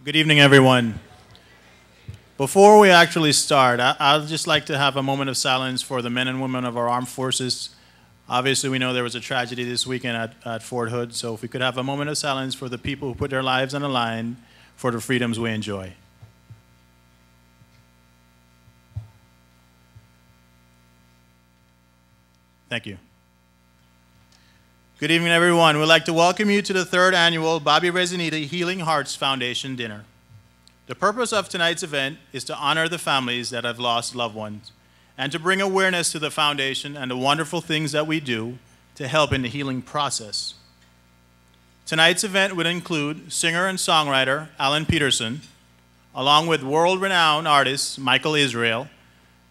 Good evening, everyone. Before we actually start, I'd just like to have a moment of silence for the men and women of our armed forces. Obviously, we know there was a tragedy this weekend at Fort Hood, so if we could have a moment of silence for the people who put their lives on the line for the freedoms we enjoy. Thank you. Good evening, everyone. We'd like to welcome you to the 3rd annual Bobby Resciniti Healing Hearts Foundation dinner. The purpose of tonight's event is to honor the families that have lost loved ones and to bring awareness to the foundation and the wonderful things that we do to help in the healing process. Tonight's event would include singer and songwriter Alan Peterson, along with world-renowned artist Michael Israel,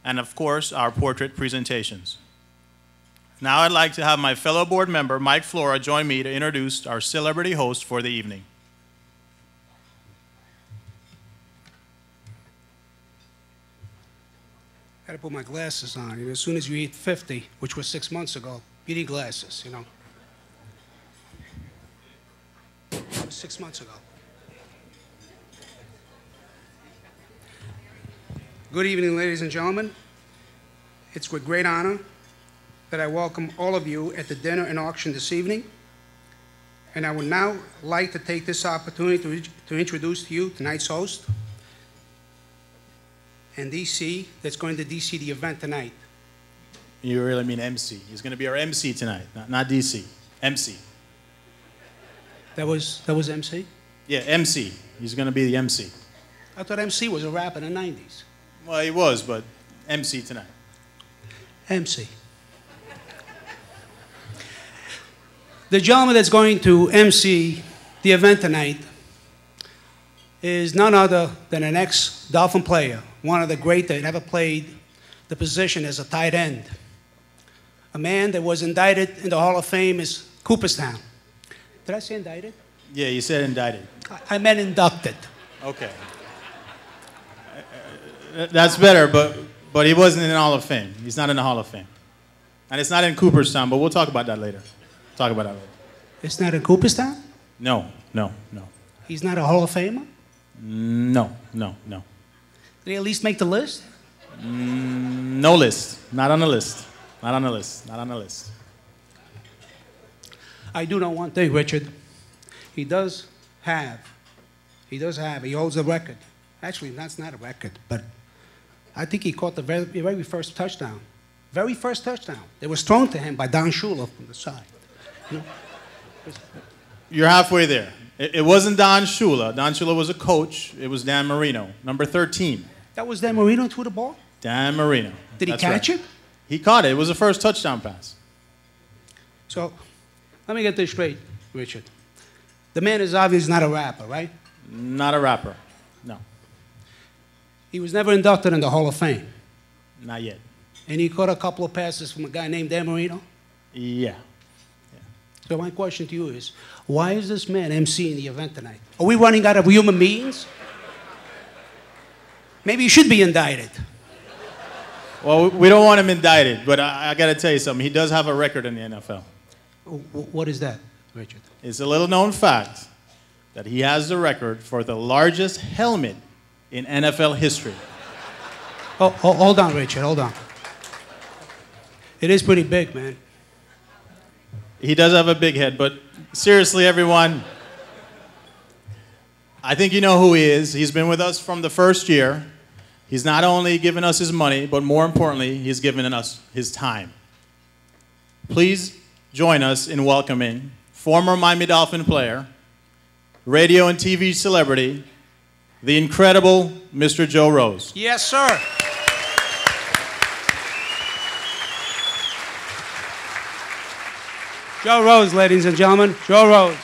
and of course, our portrait presentations. Now I'd like to have my fellow board member, Mike Flora, join me to introduce our celebrity host for the evening. I had to put my glasses on. You know, as soon as you hit 50, which was 6 months ago, you need glasses, you know. That was 6 months ago. Good evening, ladies and gentlemen. It's with great honor that I welcome all of you at the dinner and auction this evening. And I would now like to take this opportunity to introduce to you tonight's host and DC that's going to DC the event tonight. You really mean MC. He's going to be our MC tonight, not DC. MC. That was MC? Yeah, MC. He's going to be the MC. I thought MC was a rapper in the 90s. Well, he was, but MC tonight. MC. The gentleman that's going to MC the event tonight is none other than an ex-Dolphin player, one of the great that ever played the position as a tight end. A man that was indicted in the Hall of Fame is Cooperstown. Did I say indicted? Yeah, you said indicted. I meant inducted. Okay. That's better, but he wasn't in the Hall of Fame. He's not in the Hall of Fame. And it's not in Cooperstown, but we'll talk about that later. Talk about that later. It's not in Cooperstown? No. He's not a Hall of Famer? No. Did he at least make the list? No list. Not on the list. Not on the list. Not on the list. I do know one thing, Richard. He holds a record. Actually, that's not a record, but I think he caught the very first touchdown. Very first touchdown. It was thrown to him by Don Shula from the side. You know? You're halfway there. It wasn't Don Shula. Don Shula was a coach. It was Dan Marino, number 13. That was Dan Marino threw the ball? Dan Marino. Did he catch it? He caught it. It was the first touchdown pass. So, let me get this straight, Richard. The man is obviously not a rapper, right? Not a rapper. No. He was never inducted in the Hall of Fame. Not yet. And he caught a couple of passes from a guy named Dan Marino? Yeah. So my question to you is, why is this man emceeing the event tonight? Are we running out of human beings? Maybe he should be indicted. Well, we don't want him indicted, but I got to tell you something. He does have a record in the NFL. What is that, Richard? It's a little-known fact that he has the record for the largest helmet in NFL history. Oh, hold on, Richard, hold on. It is pretty big, man. He does have a big head, but seriously, everyone, I think you know who he is. He's been with us from the first year. He's not only given us his money, but more importantly, he's given us his time. Please join us in welcoming former Miami Dolphin player, radio and TV celebrity, the incredible Mr. Joe Rose. Yes, sir. Joe Rose, ladies and gentlemen. Joe Rose.